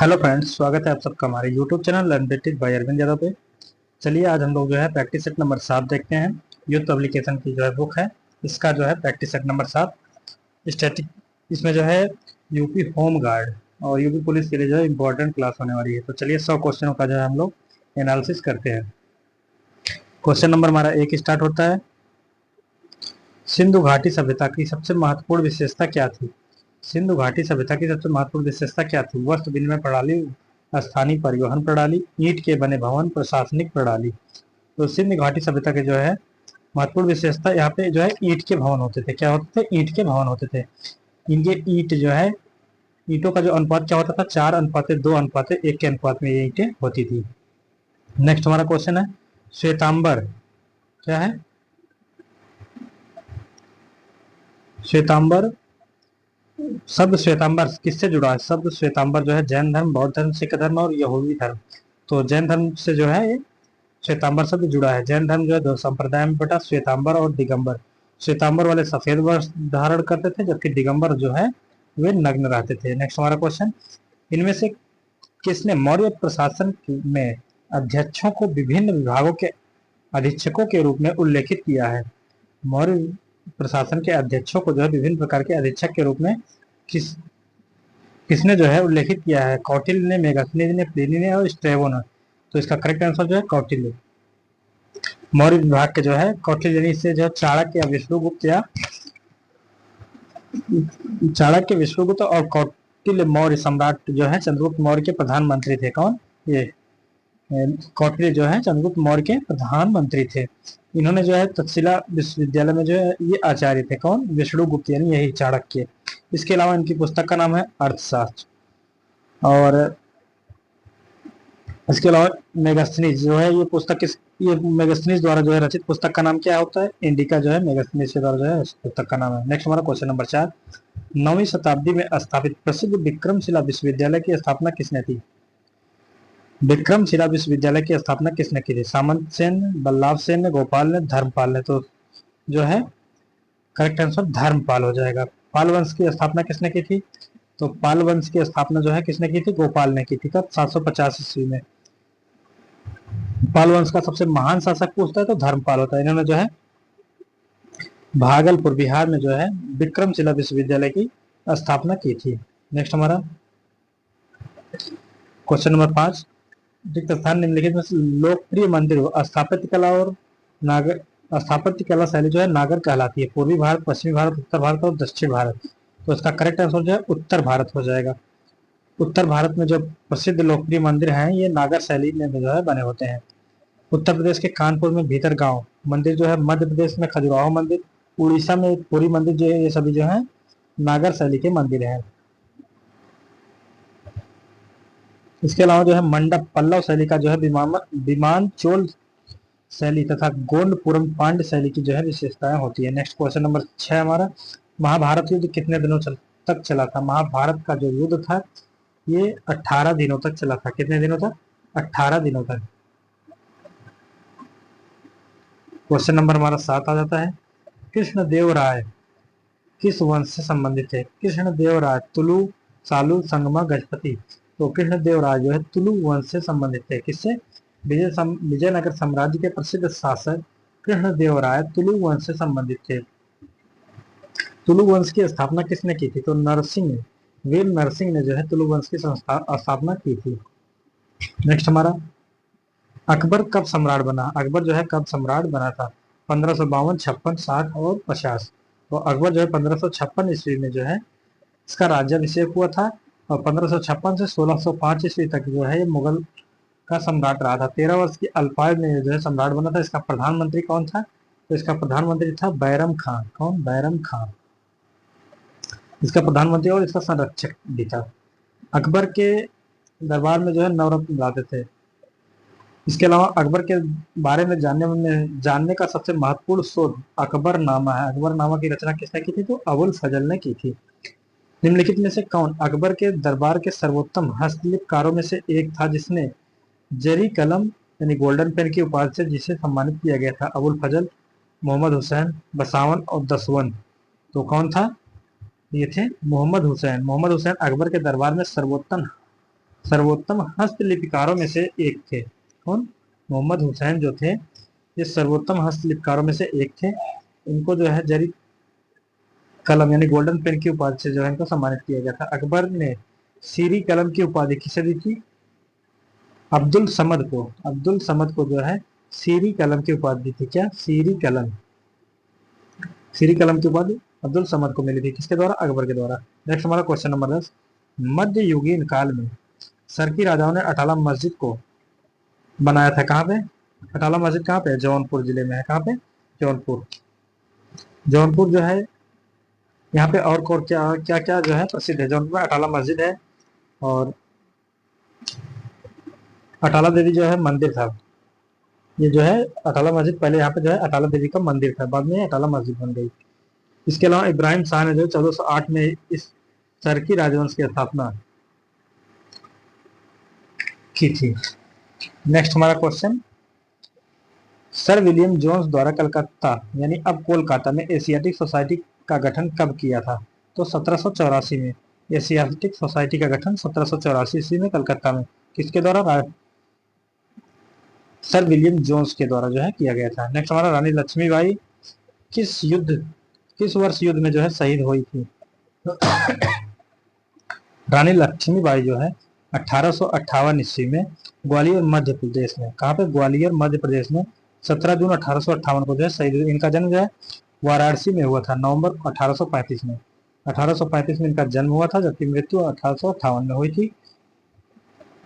Hello friends, स्वागत है आप सबका हमारे YouTube channel learn with tick by Arvind Yadav पे। चलिए आज हम लोग जो है प्रैक्टिस सेट नंबर 7 देखते हैं। यूथ पब्लिकेशन की जो है बुक है, इसका जो है प्रैक्टिस सेट नंबर 7 स्टैटिक। इसमें जो है यूपी होम गार्ड और यूपी पुलिस के लिए जो है इंपॉर्टेंट क्लास होने वाली है। तो चलिए 100 क्वेश्चनों का जो है हम लोग एनालिसिस करते हैं। क्वेश्चन नंबर हमारा 1 स्टार्ट होता है। सिंधु घाटी सभ्यता की सबसे महत्वपूर्ण विशेषता क्या थी? सिंधु घाटी सभ्यता की सबसे महत्वपूर्ण विशेषता क्या थी? वस्त्र विनिमय प्रणाली, स्थानीय परिवहन प्रणाली, ईंट के बने भवन, प्रशासनिक प्रणाली। तो सिंधु घाटी सभ्यता के जो है महत्वपूर्ण विशेषता, यहाँ पे जो है ईंट के भवन होते थे। क्या होते थे? ईंट के भवन होते थे। इनके ईंट जो है, ईंटों का जो अनुपात क्या होता था? 4:2:1 के अनुपात में ये ईंटें होती थी। नेक्स्ट हमारा क्वेश्चन है, श्वेतांबर क्या है? श्वेतांबर शब्द श्वेतांबर किससे जुड़ा है? शब्द श्वेतांबर जो है जैन धर्म, बौद्ध धर्म, सिख धर्म और यहूदी धर्म। तो जैन धर्म से जो है ये श्वेतांबर शब्द जुड़ा है। जैन धर्म जो है दो संप्रदाय में बटा, श्वेतांबर और दिगंबर। श्वेतांबर वाले सफेद वस्त्र धारण करते थे, जबकि दिगंबर जो है वे नग्न रहते थे। नेक्स्ट हमारा क्वेश्चन, इनमें से किसने मौर्य प्रशासन में अध्यक्षों को विभिन्न विभागों के अधीक्षकों के रूप में उल्लेखित किया है? मौर्य प्रशासन के अध्यक्षों को जो है विभिन्न प्रकार के अधीक्षक के रूप में किस किसने जो है उल्लेखित किया है? कौटिल्य ने, मेगास्थनीज ने, प्लिनी ने और स्ट्रैबो ने। तो इसका करेक्ट आंसर जो है कौटिल्य। मौर्य विभाग के जो है कौटिल्य से जो चाणक्य या विष्णुगुप्त या चाणक्य, विष्णुगुप्त और कौटिल्य मौर्य सम्राट जो है चंद्रगुप्त मौर्य के प्रधानमंत्री थे। कौन? ये कौटिल्य जो है चंद्रगुप्त मौर्य के प्रधानमंत्री थे। इन्होंने जो है तक्षशिला विश्वविद्यालय में जो है ये आचार्य थे। कौन? विष्णुगुप्त, यानी यही चाणक्य। इसके अलावा इनकी पुस्तक का नाम है अर्थशास्त्र। और इसके अलावा मेगास्थनीज जो है ये पुस्तक ये मेगास्थनीज द्वारा जो है रचित पुस्तक का नाम क्या होता है? इंडिका जो है मेगास्थनीज के द्वारा जो है पुस्तक का नाम है। नेक्स्ट हमारा क्वेश्चन नंबर 4, 9वीं शताब्दी में स्थापित प्रसिद्ध विक्रमशिला विश्वविद्यालय की स्थापना किसने की? विक्रमशिला विश्वविद्यालय की स्थापना किसने की थी? सामंत सेन, बल्लाभ सेन ने, गोपाल ने, धर्मपाल ने। तो जो है करेक्ट आंसर धर्मपाल हो जाएगा। पाल वंश की स्थापना किसने की थी? तो पाल वंश की स्थापना जो है किसने की थी? गोपाल ने की थी। कब? 750 ईस्वी में। पाल वंश का सबसे महान शासक पूछता है तो धर्मपाल होता है। इन्होंने जो है भागलपुर बिहार में जो है विक्रमशिला विश्वविद्यालय की स्थापना की थी। नेक्स्ट हमारा क्वेश्चन नंबर 5, रिक्त स्थान निम्नलिखित में से लोकप्रिय मंदिर हो। स्थापत्य कला और नागर स्थापत्य कला शैली जो है नागर कहलाती है। पूर्वी भारत, पश्चिमी भारत, उत्तर भारत और दक्षिण भारत। तो इसका करेक्ट आंसर जो है उत्तर भारत हो जाएगा। उत्तर भारत में जो प्रसिद्ध लोकप्रिय मंदिर हैं ये नागर शैली में जो है बने होते हैं। उत्तर प्रदेश के कानपुर में भीतर गांव मंदिर जो है, मध्य प्रदेश में खजुराहो मंदिर, उड़ीसा में पुरी मंदिर जो है, ये सभी जो है नागर शैली के मंदिर हैं। इसके अलावा जो है मंडप पल्लव शैली का जो है विमान चोल शैली तथा गोंडपुरम पांड्य शैली की जो है विशेषताएं होती है। नेक्स्ट क्वेश्चन नंबर 6 हमारा, महाभारत युद्ध कितने दिनों तक चला था? महाभारत का जो युद्ध था ये 18 दिनों तक चला था। कितने दिनों तक? 18 दिनों तक। क्वेश्चन नंबर हमारा 7 आ जाता है, कृष्णदेव राय किस वंश से संबंधित थे? कृष्णदेव राय तुलु, सालू, संगमा, गजपति। तो कृष्णदेव राय जो है तुलु वंश से संबंधित थे। किससे? विजयनगर साम्राज्य के प्रसिद्ध शासक कृष्णदेव राय तुलु वंश से संबंधित थे। तुलु वंश की स्थापना किसने की थी? तो नरसिंह, वीर नरसिंह ने जो है तुलु वंश की स्थापना की थी। नेक्स्ट हमारा, अकबर कब सम्राट बना? अकबर जो है कब सम्राट बना था? 1552, 56, 60 और 50। तो अकबर जो है 1556 ईस्वी में जो है इसका राज्याभिषेक हुआ था और 1556 से 1605 ईस्वी तक जो है ये मुगल का सम्राट रहा था। 13 वर्ष की अल्पायु में जो है सम्राट बना था। इसका प्रधानमंत्री कौन था? तो इसका प्रधानमंत्री था बैरम खान। कौन? बैरम खान इसका प्रधानमंत्री और इसका संरक्षक भी था। अकबर के दरबार में जो है नवरत्न लाते थे। इसके अलावा अकबर के बारे में जानने का सबसे महत्वपूर्ण शोध अकबरनामा है। अकबरनामा की रचना किसने की थी? तो अबुल फजल ने की थी। निम्नलिखित में से कौन अकबर के दरबार के सर्वोत्तम हस्तलिपिकारों में से एक था जिसने जरी कलम यानी गोल्डन पेन की उपाधि से जिसे सम्मानित किया गया था? अबुल फजल, मोहम्मद हुसैन, बसावन और दसवन। तो कौन था? ये थे मोहम्मद हुसैन। मोहम्मद हुसैन अकबर के दरबार में सर्वोत्तम सर्वोत्तम हस्तलिपिकारों में से एक थे। कौन? मोहम्मद हुसैन जो थे, ये सर्वोत्तम हस्तलिपिकारों में से एक थे। इनको जो है जरी कलम यानी गोल्डन पेन की उपाधि से जो है इनको सम्मानित किया गया था। अकबर ने सीरी कलम की उपाधि किसे दी थी? अब्दुल समद को। अब्दुल समद को जो है सीरी कलम की उपाधि दी थी। क्या? सीरी कलम। सीरी कलम की उपाधि अब्दुल समद को मिली थी। किसके द्वारा? अकबर के द्वारा। नेक्स्ट हमारा क्वेश्चन नंबर 10। मध्ययुगीन काल में सरकी राजाओं ने अटाला मस्जिद को बनाया था। कहाँ पे? अटाला मस्जिद कहाँ पे है? जौनपुर जिले में है। कहाँ पे? जौनपुर। जौनपुर जो है यहाँ पे और क्या क्या क्या जो है प्रसिद्ध है? जौनपुर में अटाला मस्जिद है और अटाला देवी जो है मंदिर था। ये जो है अटाला मस्जिद, पहले यहाँ पे जो है अटाला देवी का मंदिर था, बाद में अटाला मस्जिद बन गई। इसके अलावा इब्राहिम शाह ने जो 1408 में इस सरकी राजवंश की स्थापना की थी। नेक्स्ट हमारा क्वेश्चन, सर विलियम जोन्स द्वारा कलकत्ता यानी अब कोलकाता में एशियाटिक सोसाइटी का गठन कब किया था? तो 1784 में। एशियाटिक सोसाइटी का गठन 1784 ईस्वी में कलकत्ता में किसके द्वारा? सर विलियम जोन्स के द्वारा जो है किया गया था। नेक्स्ट हमारा, रानी लक्ष्मीबाई किस वर्ष युद्ध में जो है शहीद हुई थी? रानी लक्ष्मीबाई जो है 1858 ईस्वी में ग्वालियर मध्य प्रदेश में। कहाँ पे? ग्वालियर मध्य प्रदेश में 17 जून 1858 को जो है शहीद हुई। इनका जन्म जो है वाराणसी में हुआ था नवंबर 1835 में। 1835 में इनका जन्म हुआ था, जबकि मृत्यु 1858 में हुई थी।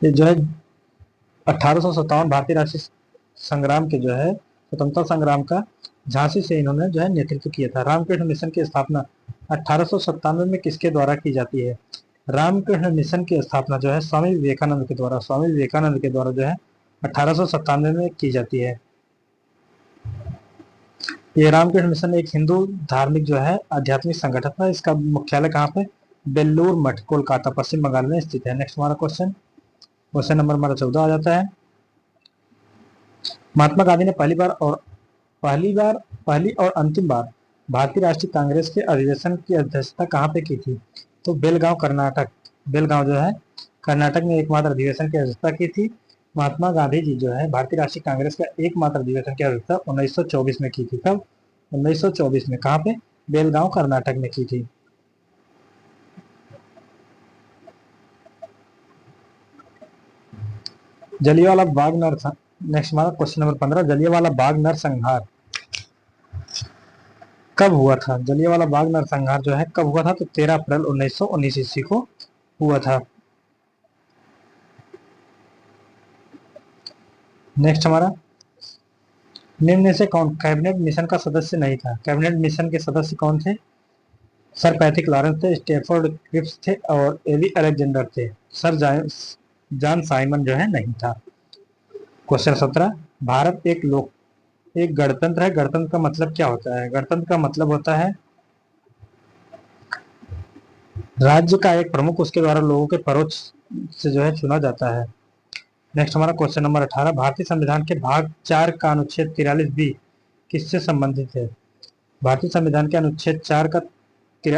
ये जो है 1857 भारतीय राष्ट्रीय संग्राम के जो है स्वतंत्रता संग्राम का झांसी से इन्होंने जो है नेतृत्व किया था। रामकृष्ण मिशन की स्थापना 1897 में किसके द्वारा की जाती है? रामकृष्ण मिशन की स्थापना जो है स्वामी विवेकानंद के द्वारा, स्वामी विवेकानंद के द्वारा जो है 1897 में की जाती है। ये रामकृष्ण मिशन एक हिंदू धार्मिक जो है आध्यात्मिक संगठन था। इसका मुख्यालय कहाँ पे? बेल्लूर मठ, कोलकाता, पश्चिम बंगाल में स्थित है। नेक्स्ट हमारा क्वेश्चन, क्वेश्चन नंबर हमारा 14 आ जाता है। महात्मा गांधी ने पहली और अंतिम बार भारतीय राष्ट्रीय कांग्रेस के अधिवेशन की अध्यक्षता कहाँ पे की थी? तो बेलगांव, कर्नाटक। बेलगांव जो है कर्नाटक में एकमात्र अधिवेशन की अध्यक्षता की थी। महात्मा गांधी जी जो है भारतीय राष्ट्रीय कांग्रेस का एकमात्र अधिवेशन की अध्यक्षता 1924 में की थी। कब? 1924 में। कहाँ पे? बेलगांव, कर्नाटक में की थी। जलियांवाला बाग नेक्स्ट हमारा क्वेश्चन नंबर 15। जलियांवाला बाग नरसंहार कब हुआ था? जलियांवाला बाग नरसंहार जो है कब हुआ था? तो 13 अप्रैल 1919 ईस्वी को हुआ था। नेक्स्ट हमारा, निम्न में से कौन कैबिनेट मिशन का सदस्य नहीं था? कैबिनेट मिशन के सदस्य कौन थे? सर पैट्रिक लॉरेंस थे, स्टेफोर्ड क्रिप्स थे और एवी अलेक्जेंडर थे। सर जॉन साइमन जो है नहीं था। क्वेश्चन 17। भारत एक गणतंत्र है। गणतंत्र का मतलब क्या होता है? गणतंत्र का मतलब होता है राज्य का एक प्रमुख उसके द्वारा लोगों के परोक्ष से जो है चुना जाता है। नेक्स्ट हमारा क्वेश्चन नंबर 18। भारतीय संविधान के भाग 4 का अनुच्छेद 43 बी किससे संबंधित है? भारतीय संविधान के अनुच्छेद 4 का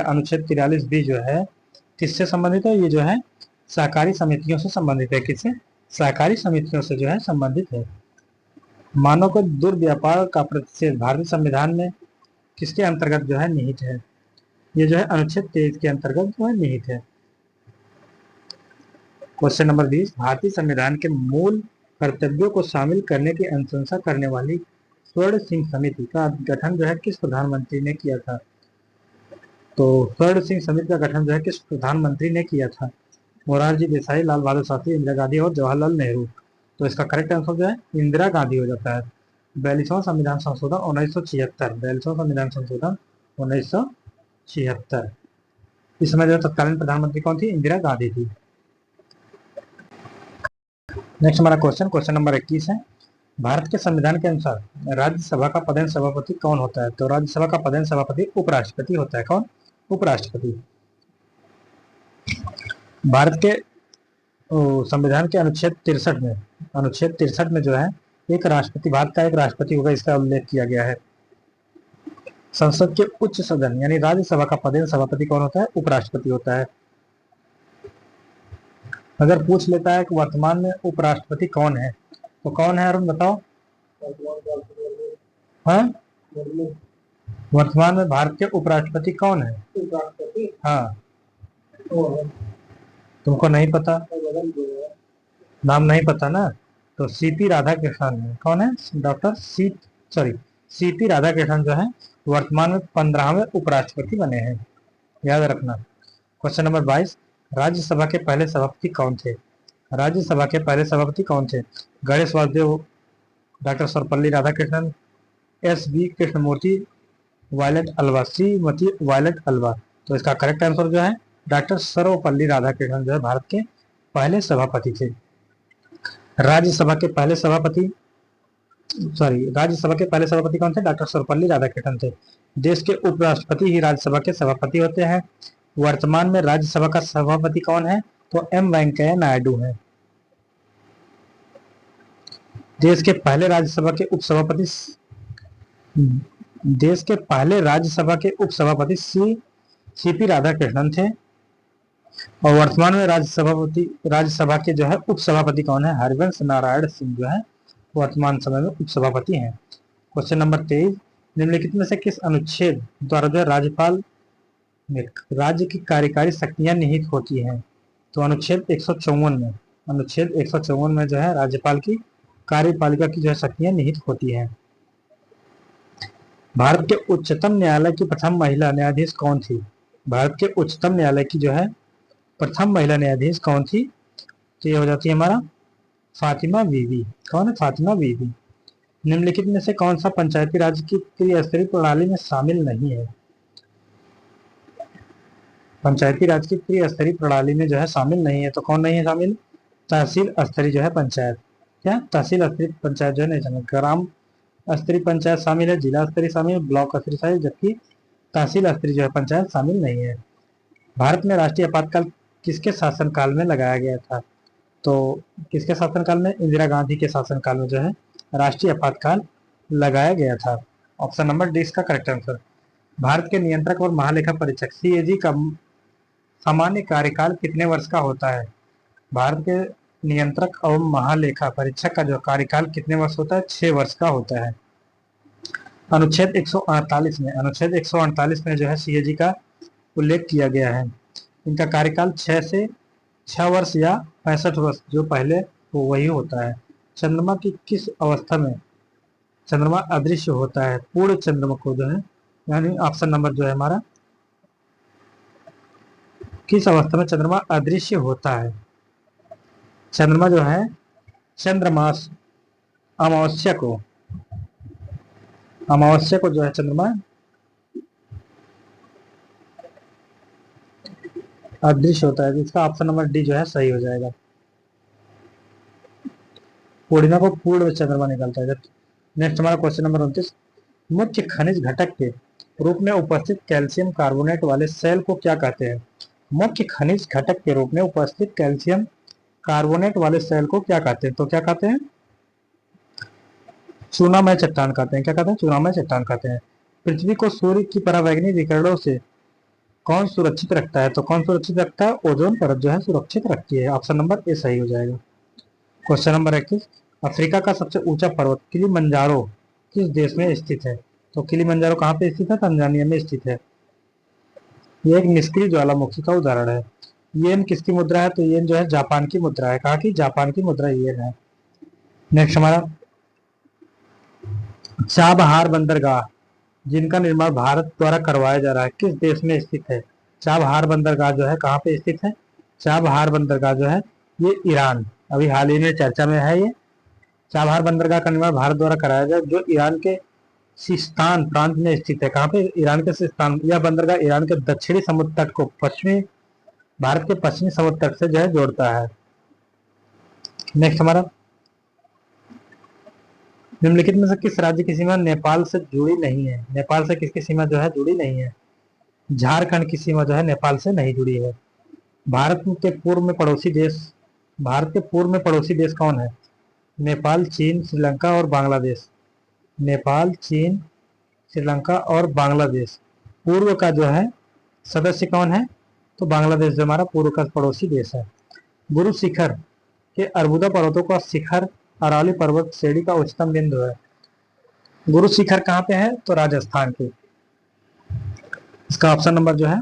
अनुच्छेद 43 बी जो है किससे संबंधित है? ये जो है सहकारी समितियों से संबंधित है। किससे? सहकारी समितियों से जो है संबंधित है। मानव को दुर्व्यापार का प्रतिषेध भारतीय संविधान में किसके अंतर्गत जो है निहित है? ये जो है अनुच्छेद 23 के अंतर्गत जो है निहित है। Question number 20। भारतीय संविधान के मूल कर्तव्यों को शामिल करने की अनुशंसा करने वाली स्वर्ण सिंह समिति का गठन जो है किस प्रधानमंत्री ने किया था? तो स्वर्ण सिंह समिति का गठन जो है किस प्रधानमंत्री ने किया था? मोरारजी देसाई, लाल बहादुर शास्त्री, इंदिरा गांधी और जवाहरलाल नेहरू। तो इसका करेक्ट आंसर जो है इंदिरा गांधी हो जाता है। 42वां संविधान संशोधन 1976। 42वां संविधान संशोधन 1976। इस समय जो तत्कालीन प्रधानमंत्री कौन थी? इंदिरा गांधी थी। नेक्स्ट हमारा क्वेश्चन नंबर 21 है। भारत के संविधान के अनुसार राज्यसभा का पदेन सभापति कौन होता है? तो राज्यसभा का पदेन सभापति उपराष्ट्रपति होता है। कौन? उपराष्ट्रपति। भारत के संविधान के अनुच्छेद 63 में जो है एक राष्ट्रपति, भारत का एक राष्ट्रपति होगा, इसका उल्लेख किया गया है। संसद के उच्च सदन यानी राज्यसभा का पदेन सभापति कौन होता है? उपराष्ट्रपति होता है। अगर पूछ लेता है कि वर्तमान में उपराष्ट्रपति कौन है, तो कौन है अरुण बताओ। हाँ, वर्तमान में भारत के उपराष्ट्रपति कौन है? हाँ, तुमको नहीं पता, नाम नहीं पता ना, तो सीपी राधाकृष्णन है। कौन है? डॉक्टर सीपी राधाकृष्णन जो है वर्तमान में 15वें उपराष्ट्रपति बने हैं, याद रखना। क्वेश्चन नंबर 22, राज्यसभा के पहले सभापति कौन थे? राज्यसभा के पहले सभापति कौन थे? Ganesh Vasudev, doctor Sarvepalli Radhakrishnan, S B Krishnamurthy, Violet Alva, Shrimati Violet Alva. तो इसका करेक्ट आंसर जो है डॉक्टर सर्वपल्ली राधाकृष्णन जो है भारत के पहले सभापति थे। राज्यसभा के पहले सभापति कौन थे? डॉक्टर सर्वपल्ली राधाकृष्णन थे। देश के उपराष्ट्रपति ही राज्यसभा के सभापति होते हैं। वर्तमान में राज्यसभा का सभापति कौन है? तो एम वेंकैया नायडू है। देश के पहले राज्यसभा के उपसभापति सीपी राधाकृष्णन थे। और वर्तमान में राज्यसभा के जो है उपसभापति कौन है? हरिवंश नारायण सिंह जो है वर्तमान समय में उपसभापति हैं। क्वेश्चन नंबर 23, निम्नलिखित में से किस अनुच्छेद द्वारा जो राज्यपाल में राज्य की कार्यकारी शक्तियां निहित होती हैं? तो अनुच्छेद 154 में जो है राज्यपाल की कार्यपालिका की जो है शक्तियां निहित होती हैं। भारत के उच्चतम न्यायालय की प्रथम महिला न्यायाधीश कौन थी? भारत के उच्चतम न्यायालय की जो है प्रथम महिला न्यायाधीश कौन थी? तो ये हो जाती है हमारा फातिमा बीवी। कौन है? फातिमा बीवी। निम्नलिखित में से कौन सा पंचायती राज की त्रिस्तरीय प्रणाली में शामिल नहीं है? पंचायती राज की त्रिस्तरीय प्रणाली में जो है शामिल नहीं है, तो कौन नहीं है शामिल? तहसील स्तरीय जो है पंचायत। क्या तहसील स्तरीय पंचायत जो है नहीं शामिल। ग्राम स्तरीय पंचायत शामिल है, जिला स्तरीय शामिल है, ब्लॉक स्तरीय शामिल, जबकि तहसील स्तरीय जो है पंचायत शामिल नहीं है। भारत में राष्ट्रीय आपातकाल किसके शासनकाल में लगाया गया था? तो किसके शासनकाल में? इंदिरा गांधी के शासनकाल में जो है राष्ट्रीय आपातकाल लगाया गया था। ऑप्शन नंबर डी इसका करेक्ट आंसर। भारत के नियंत्रक और महालेखा परीक्षक सीएजी का सामान्य कार्यकाल कितने वर्ष का होता है? भारत के नियंत्रक और महालेखा परीक्षक का जो कार्यकाल कितने वर्ष होता है? 6 वर्ष का होता है। अनुच्छेद 148 में जो है सीएजी का उल्लेख किया गया है। इनका कार्यकाल 6 वर्ष या 65 वर्ष जो पहले वो वही होता है। चंद्रमा की किस अवस्था में चंद्रमा अदृश्य होता है? पूर्ण चंद्रमा को जो है, यानी ऑप्शन नंबर जो है हमारा, किस अवस्था में चंद्रमा अदृश्य होता है? चंद्रमा जो है चंद्रमास अमावस्या को जो है चंद्रमा अदृश्य होता है। इसका ऑप्शन नंबर डी जो है सही हो जाएगा। पूर्णिमा को पूर्ण चंद्रमा निकलता है। नेक्स्ट हमारा क्वेश्चन नंबर 29, मुख्य खनिज घटक के रूप में उपस्थित कैल्शियम कार्बोनेट वाले सेल को क्या कहते हैं? मुख्य खनिज घटक के रूप में उपस्थित कैल्शियम कार्बोनेट वाले सेल को क्या कहते हैं? तो क्या कहते हैं? चूनामय चट्टान कहते हैं। क्या कहते हैं? चूनामय चट्टान कहते हैं। पृथ्वी को सूर्य की परावैंगनी विकिरणों से कौन सुरक्षित रखता है? तो कौन सुरक्षित रखता है? ओजोन परत जो है सुरक्षित रखती है। ऑप्शन नंबर ए सही हो जाएगा। क्वेश्चन नंबर 21, अफ्रीका का सबसे ऊंचा पर्वत किलिमंजारो किस देश में स्थित है? तो किलिमंजारो कहाँ पे स्थित है? तंजानिया में स्थित है। ये एक निष्क्रिय ज्वालामुखी का उदाहरण है। येन किसकी मुद्रा है? तो येन जो है जापान की मुद्रा है। कहाँ की? जापान की मुद्रा येन है। नेक्स्ट हमारा चाबहार बंदरगाह जिनका निर्माण भारत द्वारा करवाया जा रहा है किस देश में स्थित है? चाबहार बंदरगाह जो है कहाँ पे स्थित है? चाबहार बंदरगाह जो है ये ईरान, अभी हाल ही में चर्चा में है। ये चाबहार बंदरगाह का निर्माण भारत द्वारा कराया जाए जो ईरान के सिस्तान प्रांत में स्थित है। कहाँ पे? ईरान के सिस्तान। यह बंदरगाह ईरान के दक्षिणी समुद्र तट को भारत के पश्चिमी समुद्र तट से जो है जोड़ता है। नेक्स्ट हमारा, निम्नलिखित में से किस राज्य की सीमा नेपाल से जुड़ी नहीं है? नेपाल से किसकी सीमा जो है जुड़ी नहीं है? झारखंड की सीमा जो है नेपाल से नहीं जुड़ी है। भारत के पूर्व में पड़ोसी देश कौन है? नेपाल, चीन, श्रीलंका और बांग्लादेश। नेपाल, चीन, श्रीलंका और बांग्लादेश। पूर्व का जो है सदस्य कौन है? तो बांग्लादेश जो हमारा पूर्व का पड़ोसी देश है। गुरु शिखर के अर्बुदा पर्वतों का शिखर अरावली पर्वत श्रेणी का उच्चतम बिंदु है। गुरु शिखर कहाँ पे है? तो राजस्थान के। इसका ऑप्शन नंबर जो है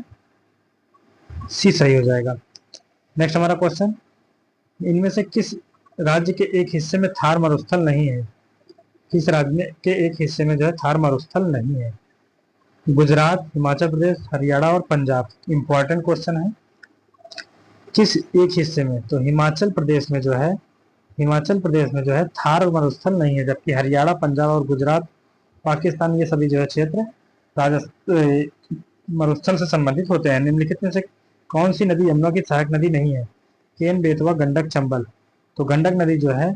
सी सही हो जाएगा। नेक्स्ट हमारा क्वेश्चन, इनमें से किस राज्य के एक हिस्से में थार मरुस्थल नहीं है? किस राज्य में के एक हिस्से में जो है थार मरुस्थल नहीं है? गुजरात, हिमाचल प्रदेश, हरियाणा और पंजाब। इंपॉर्टेंट क्वेश्चन है। किस एक हिस्से में? तो हिमाचल प्रदेश में जो है, हिमाचल प्रदेश में जो है थार मरुस्थल नहीं है, जबकि हरियाणा, पंजाब और गुजरात, पाकिस्तान, ये सभी जो है क्षेत्र मरुस्थल से संबंधित होते हैं। निम्नलिखित में से कौन सी नदी यमुना की सहायक नदी नहीं है? केन, बेतवा, गंडक, चंबल। तो गंडक नदी जो है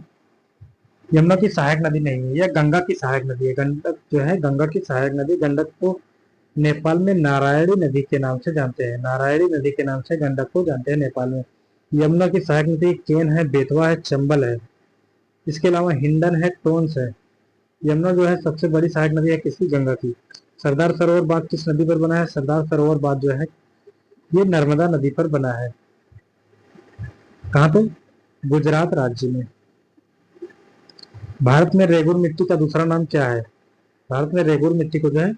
यमुना की सहायक नदी नहीं है, यह गंगा की सहायक नदी है। गंडक जो है गंगा की सहायक नदी। गंडक को नेपाल में नारायणी नदी के नाम से जानते हैं। नारायणी नदी के नाम से गंडक को जानते हैं नेपाल में। यमुना की सहायक नदी केन है, बेतवा है, चंबल है। इसके अलावा हिंडन है, टोन्स है। यमुना जो है सबसे बड़ी सहायक नदी है किसकी? गंगा की। सरदार सरोवर बांध किस नदी पर बना है? सरदार सरोवर बांध जो है ये नर्मदा नदी पर बना है। कहाँ पे? गुजरात राज्य में। भारत में रेगुर मिट्टी का दूसरा नाम क्या है? भारत में रेगुर मिट्टी को जो है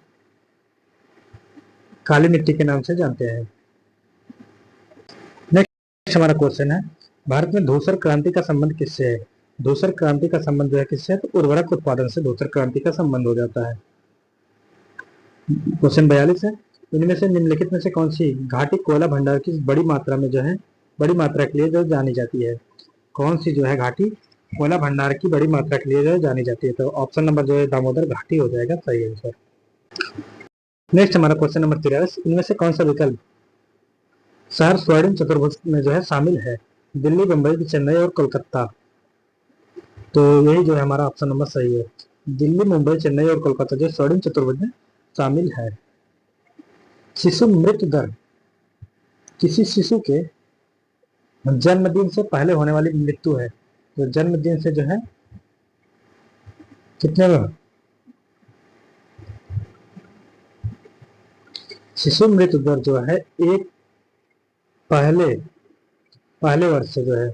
काली मिट्टी के नाम से जानते हैं। नेक्स्ट हमारा क्वेश्चन है, भारत में धूसर क्रांति का संबंध किससे है? धूसर क्रांति का संबंध जो है किससे है? तो उर्वरक उत्पादन से धूसर क्रांति का संबंध हो जाता है। क्वेश्चन 42 है, इनमें से निम्नलिखित में से कौन सी घाटी कोयला भंडार की बड़ी मात्रा में जो है बड़ी मात्रा के लिए जो जानी जाती है? कौन सी जो है घाटी कोयला भंडार की बड़ी मात्रा के लिए जो है जानी जाती है? तो ऑप्शन नंबर जो है दामोदर घाटी हो जाएगा सही आंसर। नेक्स्ट हमारा क्वेश्चन नंबर 43, इनमें से कौन सा विकल्प शहर स्वर्णिम चतुर्भुज में जो है शामिल है? दिल्ली, मुंबई, चेन्नई और कोलकाता। तो यही जो है हमारा ऑप्शन नंबर सही है। दिल्ली, मुंबई, चेन्नई और कोलकाता जो स्वर्णिम चतुर्भुज में शामिल है। शिशु मृत्यु दर किसी शिशु के जन्मदिन से पहले होने वाली मृत्यु है। तो जन्मदिन से जो है कितने में? शिशु मृत्यु दर जो है एक पहले वर्ष से जो है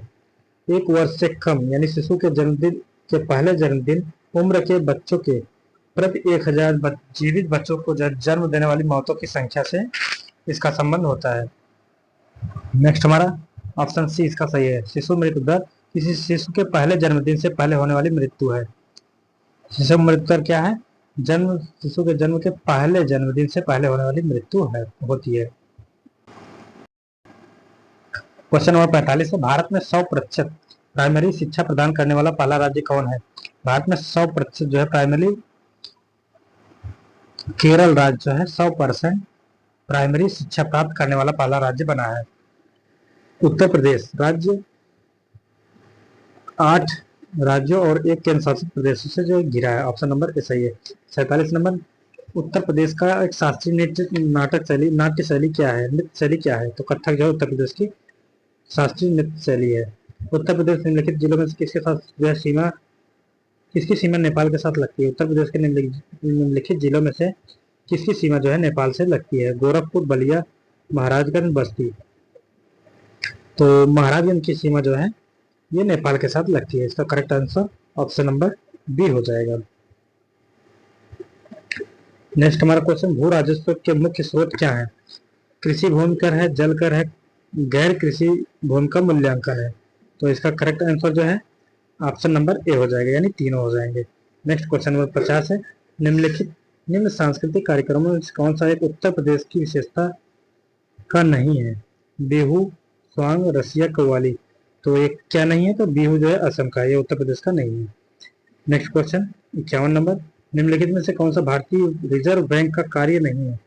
1 वर्ष से कम, यानी शिशु के जन्मदिन के पहले जन्मदिन उम्र के बच्चों के प्रति 1000 जीवित बच्चों को जन्म देने वाली मौतों की संख्या से इसका संबंध होता है। नेक्स्ट हमारा ऑप्शन सी इसका सही है। शिशु मृत्यु दर किसी शिशु के पहले जन्मदिन से पहले होने वाली मृत्यु है। शिशु मृत्यु दर क्या है? शिशु के जन्म के पहले जन्मदिन से पहले होने वाली मृत्यु होती है। क्वेश्चन नंबर 45 है, भारत में 100% प्राइमरी शिक्षा प्रदान करने वाला पहला राज्य कौन है? भारत में 100% जो है प्राइमरी, केरल राज्य जो है 100% प्राइमरी शिक्षा प्राप्त करने वाला पहला राज्य बना है। उत्तर प्रदेश राज्य 8 राज्यों और 1 केंद्र शासित प्रदेशों से जो घिरा है। ऑप्शन नंबर ए सही है। 47 नंबर, उत्तर प्रदेश का एक शास्त्रीय नाट्य शैली क्या है? नृत्य शैली क्या है? तो कथक जो है उत्तर प्रदेश की शास्त्रीय नृत्य शैली है। उत्तर प्रदेश निम्नलिखित जिलों में से किसके साथ जो है किसकी सीमा नेपाल के साथ लगती है? उत्तर प्रदेश के निम्नलिखित जिलों में से किसकी सीमा जो है नेपाल से लगती है? गोरखपुर, बलिया, महाराजगंज, बस्ती। तो महाराजगंज की सीमा जो है ये नेपाल के साथ लगती है। इसका correct answer option number B हो जाएगा। नेक्स्ट हमारा क्वेश्चन, भू राजस्व के मुख्य स्रोत क्या है? कृषि भूमि कर है, जल कर है, गैर कृषि भूमि का मूल्यांकन है। तो इसका करेक्ट आंसर जो है ऑप्शन नंबर ए हो जाएगा, यानी तीनों हो जाएंगे। नेक्स्ट क्वेश्चन नंबर 50 है, निम्न सांस्कृतिक कार्यक्रमों में कौन सा एक उत्तर प्रदेश की विशेषता का नहीं है? बिहू, स्वांग, रसिया, कव्वाली। तो ये क्या नहीं है? तो बिहू जो है असम का, ये उत्तर प्रदेश का नहीं है। नेक्स्ट क्वेश्चन 51 नंबर, निम्नलिखित में से कौन सा भारतीय रिजर्व बैंक का कार्य नहीं है?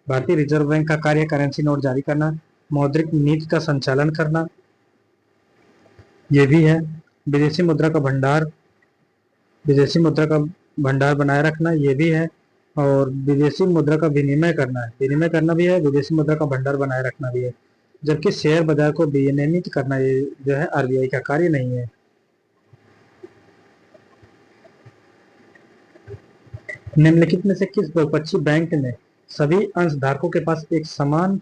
भारतीय रिजर्व बैंक का कार्य करेंसी नोट जारी करना, मौद्रिक नीति का संचालन करना, ये भी है। विदेशी मुद्रा का भंडार बनाए रखना, ये भी है। और विदेशी मुद्रा का विनिमय करना भी है, विदेशी मुद्रा का भंडार बनाए रखना भी है। जबकि शेयर बाजार को विनियमित करना ये जो है आरबीआई का कार्य नहीं है। निम्नलिखित में से किस बहुपक्षीय बैंक में सभी अंशधारकों के पास एक समान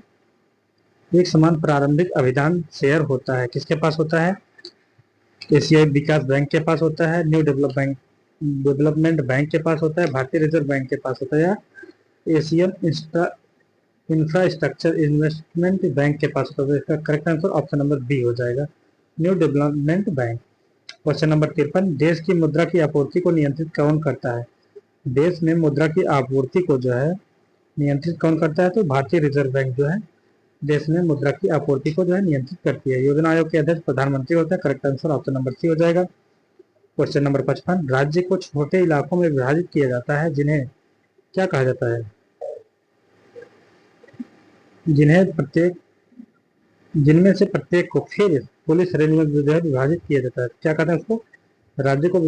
एक समान प्रारंभिक अभिधान शेयर होता है, किसके पास होता है? एशियाई विकास बैंक के पास होता है, न्यू डेवलपमेंट बैंक के पास होता है, भारतीय रिजर्व बैंक के पास होता है, या एशियन इंफ्रास्ट्रक्चर इन्वेस्टमेंट बैंक के पास होता है। इसका correct answer option number B हो जाएगा, new development bank. Question number 53, देश की मुद्रा की आपूर्ति को नियंत्रित कौन करता है? देश में मुद्रा की आपूर्ति को जो है नियंत्रित कौन करता है? तो भारतीय रिजर्व बैंक जो है देश में मुद्रा की आपूर्ति को जो है नियंत्रित करती है। योजना आयोग के अध्यक्ष प्रधानमंत्री होता है। Correct answer option number C हो जाएगा। क्वेश्चन नंबर 55, राज्य को छोटे इलाकों में विभाजित किया जाता है जिन्हें क्या कहा जाता है? जिनमें से प्रत्येक को फिर पुलिस रेंज में जो है विभाजित किया जाता है, क्या कहते हैं उसको? राज्य को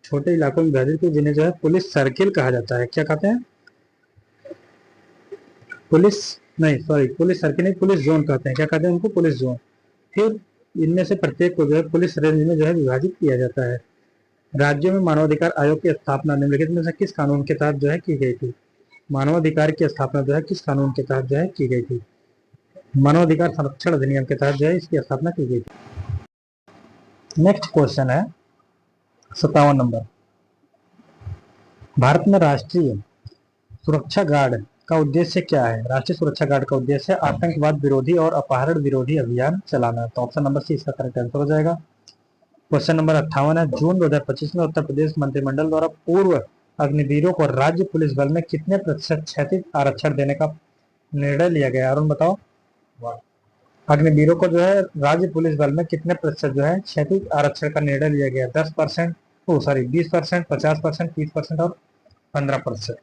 छोटे इलाकों में विभाजित किया जिन्हें जो है पुलिस सर्किल कहा जाता है। क्या कहते हैं? पुलिस सर्किल नहीं, पुलिस जोन कहते हैं। क्या कहते हैं उनको? Police zone. फिर इनमें से प्रत्येक को जो है पुलिस रेंज में जो है विभाजित किया जाता है। राज्यों में मानवाधिकार आयोग की स्थापना निम्नलिखित में से किस कानून के तहत जो है की गई थी? मानवाधिकार की स्थापना जो है किस कानून के तहत जो है की गई थी? मानवाधिकार संरक्षण अधिनियम के तहत जो है इसकी स्थापना की गई थी। नेक्स्ट क्वेश्चन है 57 नंबर, भारत में राष्ट्रीय सुरक्षा गार्ड का उद्देश्य क्या है? राष्ट्रीय सुरक्षा गार्ड का उद्देश्य आतंकवाद विरोधी और अपहरण विरोधी अभियान चलाना। तो ऑप्शन नंबर सी इसका करेक्ट आंसर हो जाएगा। क्वेश्चन नंबर 58 है, जून 2025 में उत्तर प्रदेश मंत्रिमंडल द्वारा पूर्व अग्निवीरों को राज्य पुलिस बल में कितने प्रतिशत क्षैतिज आरक्षण देने का निर्णय लिया गया? अरुण बताओ। अग्निवीरों को जो है राज्य पुलिस बल में कितने प्रतिशत जो है क्षैतिज आरक्षण का निर्णय लिया गया? 10%, 20%, 50%, 30% और 15%।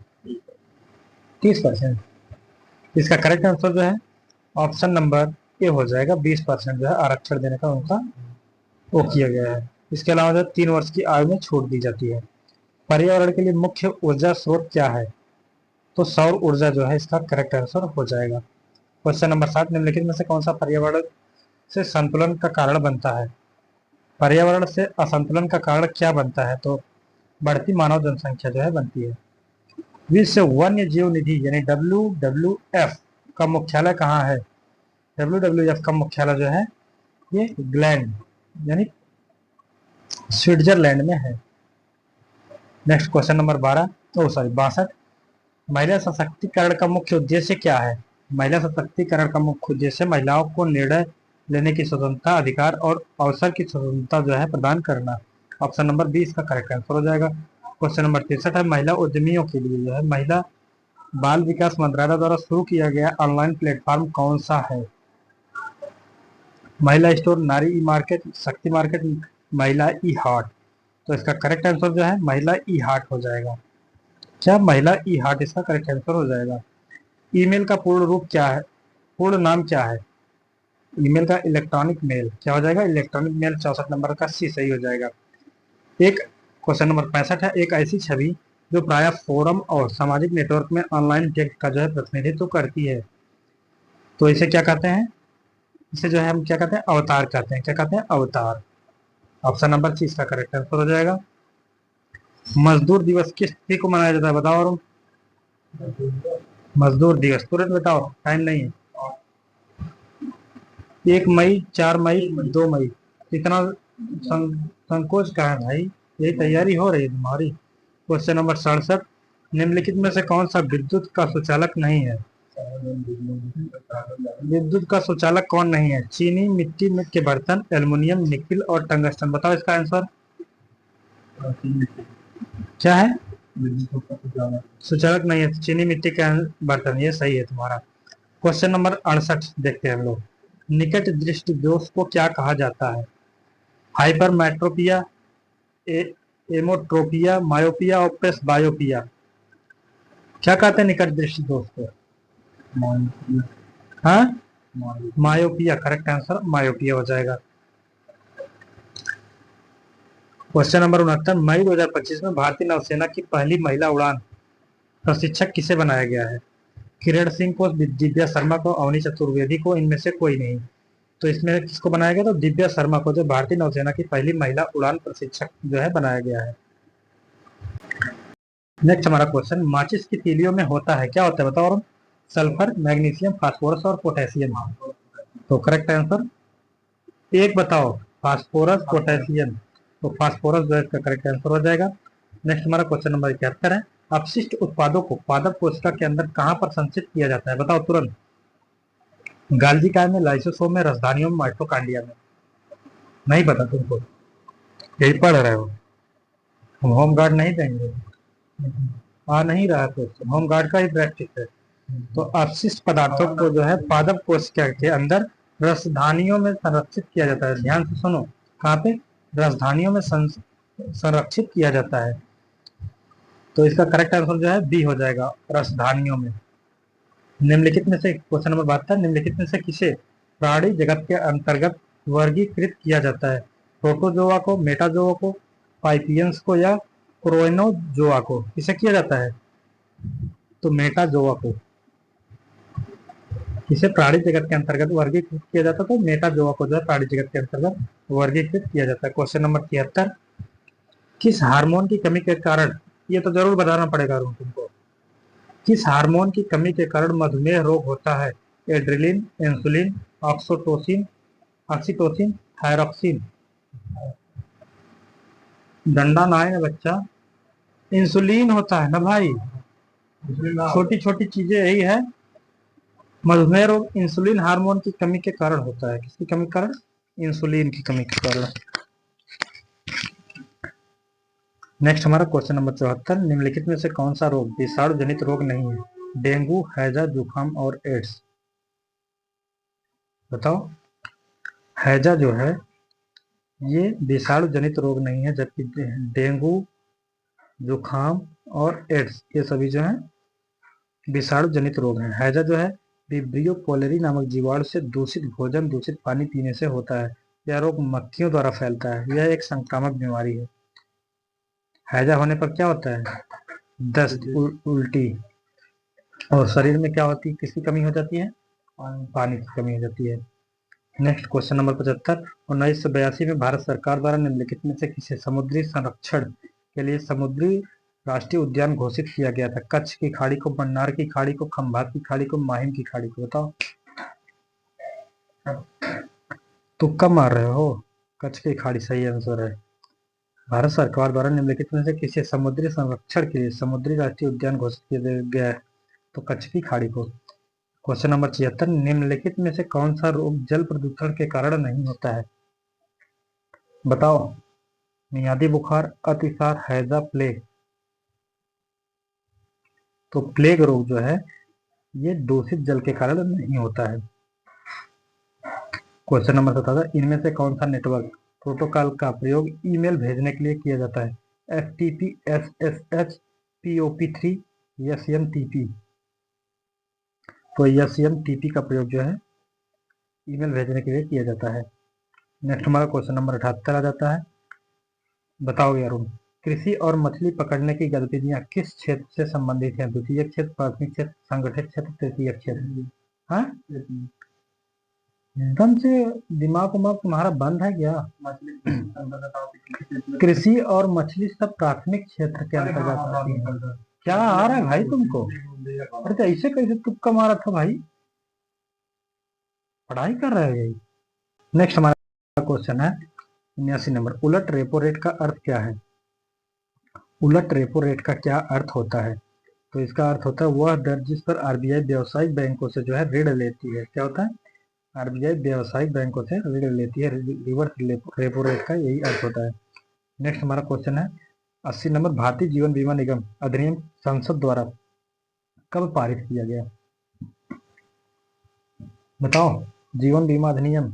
30%। इसका करेक्ट आंसर जो है ऑप्शन नंबर ए हो जाएगा, 20% जो है आरक्षण देने का उनका वो किया गया है। इसके अलावा जो 3 वर्ष की आयु में छूट दी जाती है। पर्यावरण के लिए मुख्य ऊर्जा स्रोत क्या है? तो सौर ऊर्जा जो है इसका करेक्ट आंसर हो जाएगा। क्वेश्चन नंबर 7, निम्नलिखित में से कौन सा पर्यावरण से संतुलन का कारण बनता है? पर्यावरण से असंतुलन का कारण क्या बनता है? तो बढ़ती मानव जनसंख्या जो है बनती है। विश्व वन्य जीव निधि यानी WWF का मुख्यालय कहाँ है? WWF का मुख्यालय जो है ये ग्लैंड यानी स्विट्जरलैंड में है। नेक्स्ट क्वेश्चन नंबर 62, महिला सशक्तिकरण का मुख्य उद्देश्य क्या है? महिला सशक्तिकरण का मुख्य उद्देश्य महिलाओं को निर्णय लेने की स्वतंत्रता, अधिकार और अवसर की स्वतंत्रता जो है प्रदान करना। ऑप्शन नंबर बी इसका करेक्ट आंसर हो जाएगा। क्वेश्चन नंबर 63 है, महिला उद्यमियों के लिए जो है महिला बाल विकास मंत्रालय द्वारा शुरू किया गया ऑनलाइन प्लेटफॉर्म कौन सा है? महिला स्टोर, नारी ई मार्केट, शक्ति मार्केट, महिला ई हाट। तो इसका करेक्ट आंसर जो है महिला ई हाट हो जाएगा। क्या महिला ई हाट इसका करेक्ट आंसर हो जाएगा। ईमेल का पूर्ण रूप क्या है? पूर्ण नाम क्या है ईमेल का? Electronic mail. क्या हो जाएगा? Electronic mail. 64 नंबर का सी सही हो जाएगा। एक क्वेश्चन नंबर 65 है, एक ऐसी छवि जो प्रायः फोरम और सामाजिक नेटवर्क में ऑनलाइन टेक्स्ट का जो है प्रतिनिधित्व करती है, तो इसे क्या कहते हैं? इसे जो है हम क्या कहते हैं? अवतार कहते हैं। क्या कहते हैं? अवतार। ऑप्शन नंबर सी इसका करेक्ट आंसर हो जाएगा। मजदूर दिवस किस तिथि को मनाया जाता है? बताओ अरुण। मजदूर दिवस तुरंत बताओ, टाइम नहीं है। 1 मई, 4 मई, 2 मई। इतना संकोच का है भाई, यही तैयारी हो रही है तुम्हारी। क्वेश्चन नंबर 67, निम्नलिखित में से कौन सा विद्युत का सुचालक नहीं है? विद्युत का सुचालक कौन नहीं है? चीनी मिट्टी में के बर्तन, एल्युमिनियम, निकिल और टंगस्टन। बताओ इसका आंसर क्या है? सुचालक नहीं है, चीनी मिट्टी के बर्तन, ये सही है तुम्हारा। क्वेश्चन नंबर 68 देखते हैं हम लोग, निकट दृष्टि दोष को क्या कहा जाता है? हाइपरमेट्रोपिया, एमोट्रोपिया, मायोपिया और प्रेसबायोपिया। क्या कहते हैं निकट दृष्टि दोष को? हाँ, मायोपिया। करेक्ट आंसर मायोपिया हो जाएगा। क्वेश्चन नंबर 69, मई 2025 में भारतीय नौसेना की पहली महिला उड़ान प्रशिक्षक किसे बनाया गया है? किरण सिंह को, दिव्या शर्मा को, अवनी चतुर्वेदी को, इनमें से कोई नहीं। तो इसमें किसको बनाया गया? तो दिव्या शर्मा को जो भारतीय नौसेना की पहली महिला उड़ान प्रशिक्षक जो है बनाया गया है। नेक्स्ट हमारा क्वेश्चन, माचिस की तीलियों में होता है, क्या होता है बताओ? सल्फर, मैग्नीशियम, फास्फोरस और पोटेशियम। तो करेक्ट आंसर एक बताओ, फास्फोरस पोटेशियम। तो फास्फोरस जो है इसका करेक्ट आंसर हो जाएगा। नेक्स्ट हमारा क्वेश्चन नंबर 71 है, अपशिष्ट उत्पादों को पादप कोशिका के अंदर कहां पर संचित किया जाता है, बताओ तुरंत। गाल्जी काय में, लाइसोसोम में, राजधानियों में, माइटोकॉन्ड्रिया में। नहीं पता तुमको, यही पढ़ रहे हो, हम होम गार्ड नहीं देंगे। आ नहीं रहा क्वेश्चन, होम गार्ड का ही प्रैक्टिस है। तो अपशिष्ट पदार्थों को जो है पादप कोशिका के अंदर रसधानियों में संरक्षित किया जाता है। ध्यान से सुनो, कहाँ पे, रसधानियों में संरक्षित किया जाता है। तो इसका करेक्ट आंसर जो है बी हो जाएगा, रसधानियों में। निम्नलिखित में से क्वेश्चन नंबर 72, निम्नलिखित में से किसे प्राणी जगत के अंतर्गत वर्गीकृत किया जाता है, प्रोटोजोआ को, मेटाजोआ को, पाइपियंस को, या क्रोएनोजोआ को, किसे किया जाता है, तो मेटाजोआ को किसे प्राणी जगत के अंतर्गत वर्गीकृत किया जाता है, तो मेटाजोआ को जो है प्राणी जगत के अंतर्गत वर्गीकृत किया जाता है। क्वेश्चन नंबर 73, किस हार्मोन की कमी के कारण, ये तो जरूर बताना पड़ेगा तुमको, किस हार्मोन की कमी के कारण मधुमेह रोग होता है, adrenaline, insulin, oxytocin, oxytocin, thyroxine. डंडा ना है बच्चा, इंसुलिन होता है ना भाई, छोटी छोटी चीजें यही है। मधुमेह रोग इंसुलिन हार्मोन की कमी के कारण होता है, किसकी कमी के कारण, इंसुलिन की कमी के कारण। नेक्स्ट हमारा क्वेश्चन नंबर 74, निम्नलिखित में से कौन सा रोग विषाणु जनित रोग नहीं है, डेंगू, हैजा, जुकाम और एड्स। बताओ, हैजा जो है ये विषाणु जनित रोग नहीं है, जबकि डेंगू, जुकाम और एड्स ये सभी जो है विषाणु जनित रोग हैं। हैजा जो है विब्रियो पोलेरी नामक जीवाणु से दूषित भोजन, दूषित पानी पीने से होता है। यह रोग मक्खियों द्वारा फैलता है, यह एक संक्रामक बीमारी है। हैजा होने पर क्या होता है, दस्त, उल्टी, और शरीर में क्या होती है, किसकी कमी हो जाती है, पानी की कमी हो जाती है। नेक्स्ट क्वेश्चन नंबर 75, 1982 में भारत सरकार द्वारा निम्नलिखित में से किसे समुद्री संरक्षण के लिए समुद्री राष्ट्रीय उद्यान घोषित किया गया था, कच्छ की खाड़ी को, मन्नार की खाड़ी को, खंभात की खाड़ी को, माहिम की खाड़ी को, बताओ। तुक्का मार रहे हो, कच्छ की खाड़ी सही आंसर है। भारत सरकार द्वारा निम्नलिखित में से किसे समुद्री संरक्षण के लिए समुद्री राष्ट्रीय उद्यान घोषित किया गया है, तो कच्छ की खाड़ी को। क्वेश्चन नंबर 76, निम्नलिखित में से कौन सा रोग जल प्रदूषण के कारण नहीं होता है, बताओ। मियादी बुखार, अतिसार, हैजा, प्लेग। तो प्लेग रोग जो है ये दूषित जल के कारण नहीं होता है। क्वेश्चन नंबर 77, इनमें से कौन सा नेटवर्क प्रोटोकॉल का प्रयोग ईमेल भेजने के लिए किया जाता है, FTP, SSH, POP3, SMTP। तो SMTP का प्रयोग जो है ईमेल भेजने के लिए किया जाता है। नेक्स्ट हमारा क्वेश्चन नंबर 78 आ जाता है, बताओ यार, कृषि और मछली पकड़ने की गतिविधियां किस क्षेत्र से संबंधित हैं, द्वितीय क्षेत्र, प्राथमिक क्षेत्र, संगठित क्षेत्र, तृतीय क्षेत्र। हाँ, एकदम से दिमाग उमाग तुम्हारा बंद है क्या। कृषि और मछली सब प्राथमिक क्षेत्र के अंतर्गत आती है। क्या आ रहा है भाई तुमको, अरे तो ऐसे कैसे तुक्का मारा था भाई, पढ़ाई कर रहे हो यही। नेक्स्ट हमारा क्वेश्चन है 79 नंबर, उलट रेपो रेट का अर्थ क्या है, उलट रेपो रेट का क्या अर्थ होता है, तो इसका अर्थ होता है वह दर जिस पर आरबीआई व्यावसायिक बैंकों से जो है ऋण लेती है। क्या होता है, आरबीआई व्यावसायिक बैंकों से ऋण लेती है, रिवर्स रेपो रेट का यही अर्थ होता है। नेक्स्ट हमारा क्वेश्चन है 80 नंबर, भारतीय जीवन बीमा निगम अधिनियम संसद द्वारा कब पारित किया गया, बताओ। जीवन बीमा अधिनियम,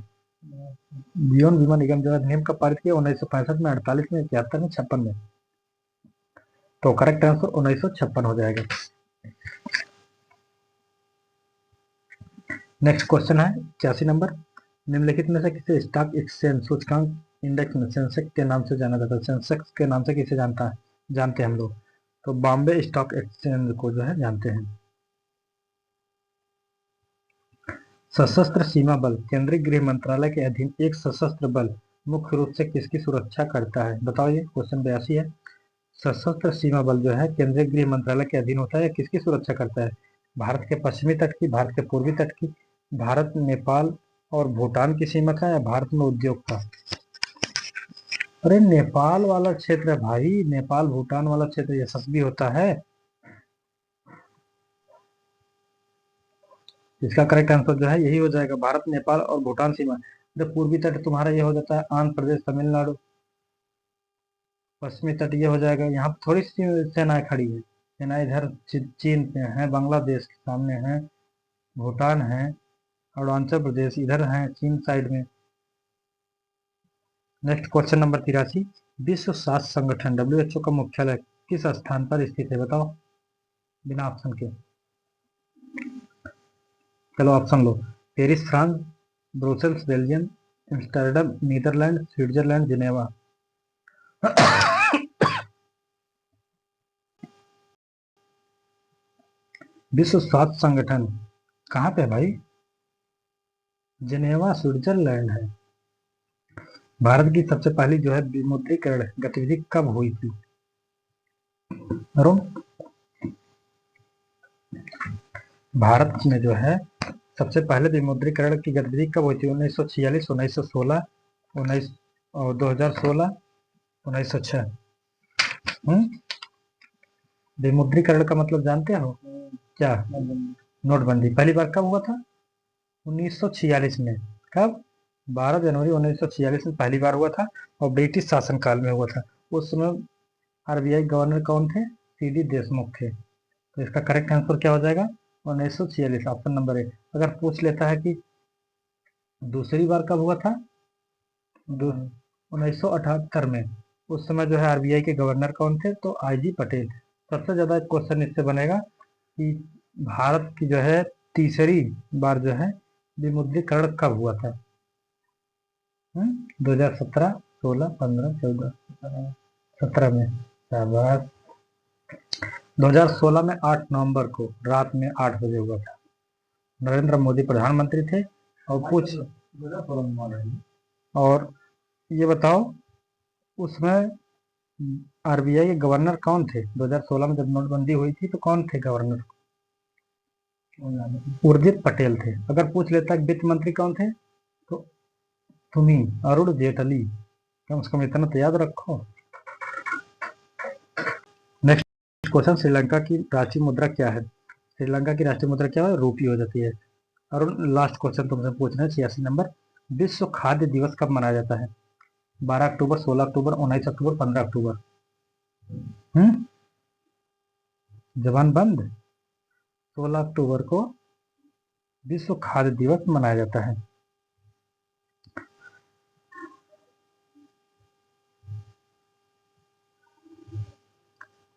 जीवन बीमा निगम जो अधिनियम कब पारित किया, 1965 में, 48 में, 71 में, 56 में। तो करेक्ट आंसर 1956 हो जाएगा। नेक्स्ट क्वेश्चन है 81 नंबर, निम्नलिखित में से किसे स्टॉक एक्सचेंज सूचकांक इंडेक्स में सेंसेक्स के नाम से जाना जाता है, सेंसेक्स के नाम से किसे जानते हैं हम लोग, तो बॉम्बे स्टॉक एक्सचेंज को जो है जानते हैं। सशस्त्र सीमा बल केंद्रीय गृह मंत्रालय के अधीन एक सशस्त्र बल मुख्य रूप से किसकी सुरक्षा करता है, बताओ। ये क्वेश्चन 82 है। सशस्त्र सीमा बल जो है केंद्रीय गृह मंत्रालय के अधीन होता है, किसकी सुरक्षा करता है, भारत के पश्चिमी तट की, भारत के पूर्वी तट की, भारत नेपाल और भूटान की सीमा का, या भारत में उद्योग का? अरे नेपाल वाला क्षेत्र है भाई, नेपाल भूटान वाला क्षेत्र यशस्वी होता है। इसका करेक्ट आंसर जो है यही हो जाएगा, भारत नेपाल और भूटान सीमा। तो पूर्वी तट तुम्हारा ये हो जाता है आंध्र प्रदेश तमिलनाडु, पश्चिमी तट ये हो जाएगा, यहाँ पे थोड़ी सी सेनाएं खड़ी है, सेनाएं इधर चीन पे है, बांग्लादेश के सामने है, भूटान है, अरुणाचल प्रदेश इधर है चीन साइड में। नेक्स्ट क्वेश्चन नंबर 83, विश्व स्वास्थ्य संगठन WHO का मुख्यालय किस स्थान पर स्थित है, बताओ बिना ऑप्शन के। चलो ऑप्शन लो, Paris France, Brussels Belgium, Amsterdam Netherland, Switzerland Geneva. विश्व स्वास्थ्य संगठन कहाँ पे है भाई? जिनेवा स्विट्जरलैंड है। भारत की सबसे पहली जो है विमुद्रीकरण गतिविधि कब हुई थी अरुण? भारत में जो है सबसे पहले विमुद्रीकरण की गतिविधि कब हुई थी? 1946, 1916, 19 और 2016, 1906। विमुद्रीकरण का मतलब जानते हो क्या? नोटबंदी पहली बार कब हुआ था? 1946 में। कब? 12 जनवरी 1946 में पहली बार हुआ था, और ब्रिटिश शासनकाल में हुआ था। उस समय RBI गवर्नर कौन थे? CD देशमुख थे। तो इसका करेक्ट आंसर क्या हो जाएगा? 1946, ऑप्शन नंबर 1। अगर पूछ लेता है कि दूसरी बार कब हुआ था, 1978 में, उस समय जो है RBI के गवर्नर कौन थे? तो IG पटेल। सबसे ज्यादा क्वेश्चन इससे बनेगा कि भारत की जो है तीसरी बार जो है विमुद्रीकरण कब हुआ था? 2017, 16, 15, 14, 17 में। शाबाश। 2016 में 8 नवंबर को रात में 8 बजे हुआ था। नरेंद्र मोदी प्रधानमंत्री थे। और ये बताओ उसमें RBI के गवर्नर कौन थे? 2016 में जब नोटबंदी हुई थी तो कौन थे गवर्नर? उर्जित पटेल थे। अगर पूछ लेता है वित्त मंत्री कौन थे, तो तुम ही, अरुण जेटली। कम से कम इतना तो याद रखो। नेक्स्ट क्वेश्चन, श्रीलंका की राष्ट्रीय मुद्रा क्या है? श्रीलंका की राष्ट्रीय मुद्रा क्या है? रूपी हो जाती है। और लास्ट क्वेश्चन तुमसे पूछना है 86 नंबर, विश्व खाद्य दिवस कब मनाया जाता है? 12 अक्टूबर, 16 अक्टूबर, 19 अक्टूबर, 15 अक्टूबर। जबान बंद। 16 अक्टूबर को विश्व खाद्य दिवस मनाया जाता है।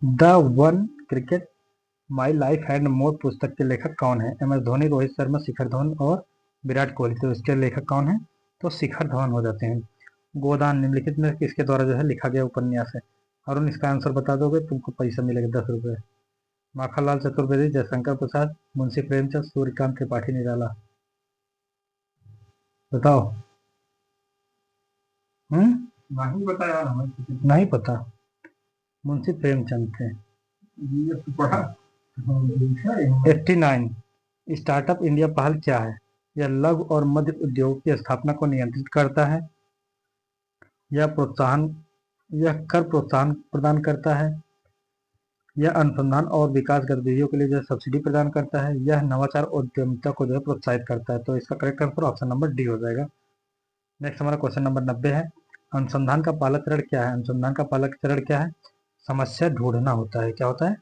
The one cricket my life and more पुस्तक के लेखक कौन है? MS धोनी, रोहित शर्मा, शिखर धवन और विराट कोहली। तो इसके लेखक कौन है? तो शिखर धवन हो जाते हैं। गोदान निम्नलिखित में किसके द्वारा जो है लिखा गया उपन्यास है? और इसका आंसर बता दोगे तुमको पैसा मिलेगा 10 रुपये। माखनलाल चतुर्वेदी, जयशंकर प्रसाद, मुंशी प्रेमचंद, सूर्यकांत त्रिपाठी निराला। बताओ। नहीं बताया, नहीं पता। मुंशी प्रेमचंद थे। 89, स्टार्टअप इंडिया पहल क्या है? यह लघु और मध्य उद्योग की स्थापना को नियंत्रित करता है, यह कर प्रोत्साहन प्रदान करता है, यह अनुसंधान और विकास गतिविधियों के लिए जो सब्सिडी प्रदान करता है, यह नवाचार और उद्यमिता को जो है प्रोत्साहित करता है। तो इसका correct answer option number D हो जाएगा। नेक्स्ट हमारा क्वेश्चन नंबर 90 है, अनुसंधान का पहला चरण क्या है? अनुसंधान का पहला चरण क्या है? समस्या ढूंढना होता है। क्या होता है?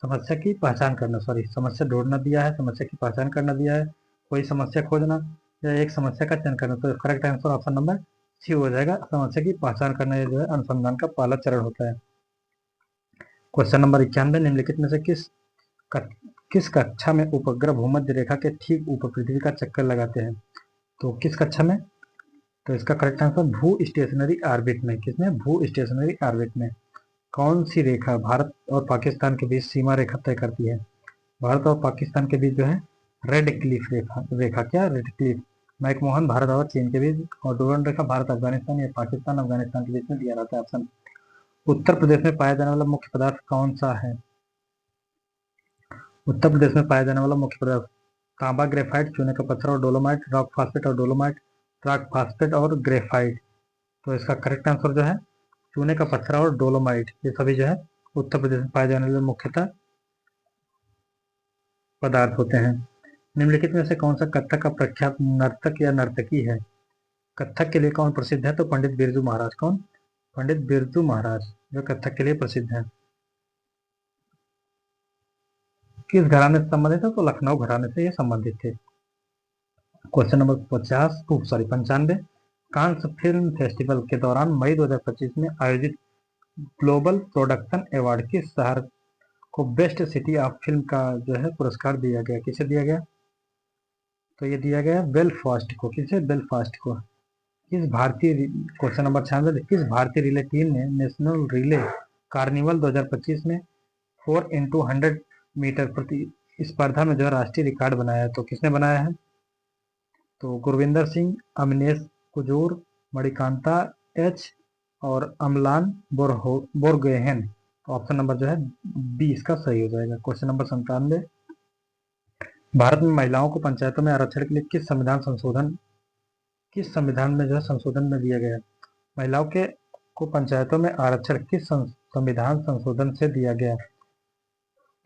समस्या की पहचान करना, समस्या ढूंढना दिया है, समस्या की पहचान करना दिया है, कोई समस्या खोजना, या एक समस्या का चयन करना। तो correct answer option number C हो जाएगा, समस्या की पहचान करना ये जो है अनुसंधान का पहला चरण होता है। क्वेश्चन नंबर 91, निम्नलिखित में से किस कक्षा में उपग्रह भूमध्य रेखा के ठीक ऊपर पृथ्वी का चक्कर लगाते हैं? तो किस कक्षा में? तो इसका करेक्ट आंसर भू स्टेशनरी ऑर्बिट में। किसमें? भू स्टेशनरी ऑर्बिट में। कौन सी रेखा भारत और पाकिस्तान के बीच सीमा रेखा तय करती है? भारत और पाकिस्तान के बीच जो है रेड क्लिफ रेखा क्या? Red Cliff. मैकमोहन, भारत और चीन के बीच। और डोगन रेखा भारत अफगानिस्तान या पाकिस्तान अफगानिस्तान के बीच में दिया रहता है ऑप्शन। उत्तर प्रदेश में पाया जाने वाला मुख्य पदार्थ कौन सा है? उत्तर प्रदेश में पाया जाने वाला मुख्य पदार्थ तांबा ग्रेफाइट, चूने का पत्थर और डोलोमाइट, रॉक फास्फेट और डोलोमाइट, रॉक फास्फेट और ग्रेफाइट। तो इसका करेक्ट आंसर जो है चूने का पत्थर और डोलोमाइट, ये सभी जो है उत्तर प्रदेश में पाए जाने वाले मुख्यतः पदार्थ होते हैं। निम्नलिखित में से कौन सा कथक का प्रख्यात नर्तक या नर्तकी है? कथक के लिए कौन प्रसिद्ध है? तो पंडित बिरजू महाराज। कौन? पंडित बिरजू महाराज जो कथक के लिए प्रसिद्ध है। किस घराने से संबंधित है? तो लखनऊ घराने से ये संबंधित थे। Question number 95 Cannes film festival के दौरान मई 2025 में आयोजित ग्लोबल प्रोडक्शन अवार्ड किस शहर को बेस्ट सिटी ऑफ फिल्म का जो है पुरस्कार दिया गया? किसे दिया गया? तो ये दिया गया बेलफास्ट को। किसे? बेलफास्ट को। किस भारतीय क्वेश्चन नंबर 96 किस भारतीय रिले टीम ने नेशनल रिले कार्निवल 2025 में 4x100 मीटर प्रति स्पर्धा में जो है राष्ट्रीय रिकॉर्ड बनाया है? तो किसने बनाया है? तो गुरविंदर सिंह, अमिनेश कुजूर, मणिकांता एच और अमलान बोरगोहेन। तो ऑप्शन नंबर जो है बी इसका सही हो जाएगा। क्वेश्चन नंबर 97 भारत में महिलाओं को पंचायतों में आरक्षण के लिए किस संविधान में जो है संशोधन में दिया गया है? महिलाओं के को पंचायतों में आरक्षण किस संविधान संशोधन से दिया गया?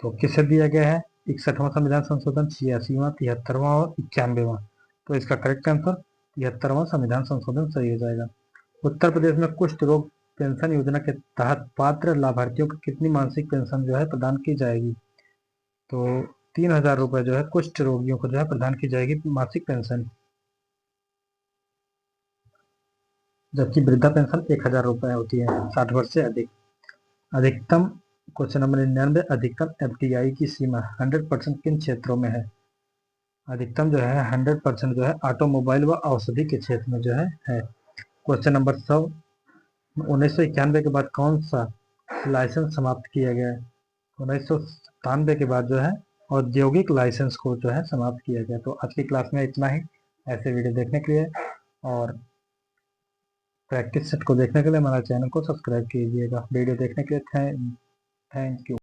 तो किससे दिया गया है? 61वां संविधान संशोधन, 86वां, 73वां और 91वां। तो इसका करेक्ट आंसर 73वां संविधान संशोधन सही हो जाएगा। उत्तर प्रदेश में कुष्ठ रोग पेंशन योजना के तहत पात्र लाभार्थियों को कितनी मासिक पेंशन जो है प्रदान की जाएगी? तो 3000 रुपये जो है कुष्ठ रोगियों को जो है प्रदान की जाएगी मासिक पेंशन, जबकि वृद्धा पेंशन 1000 रुपये होती है 60 वर्ष से अधिक। अधिकतम क्वेश्चन नंबर 99 अधिकतम एफडीआई की सीमा 100% किन क्षेत्रों में है? अधिकतम जो है 100% जो है ऑटोमोबाइल व औषधि के क्षेत्र में जो है। क्वेश्चन नंबर 100 1991 के बाद कौन सा लाइसेंस समाप्त किया गया है? 1997 के बाद जो है औद्योगिक लाइसेंस को जो है समाप्त किया गया। तो आज की क्लास में इतना ही। ऐसे वीडियो देखने के लिए और प्रैक्टिस सेट को देखने के लिए हमारा चैनल को सब्सक्राइब कीजिएगा। वीडियो देखने के लिए थैंक यू।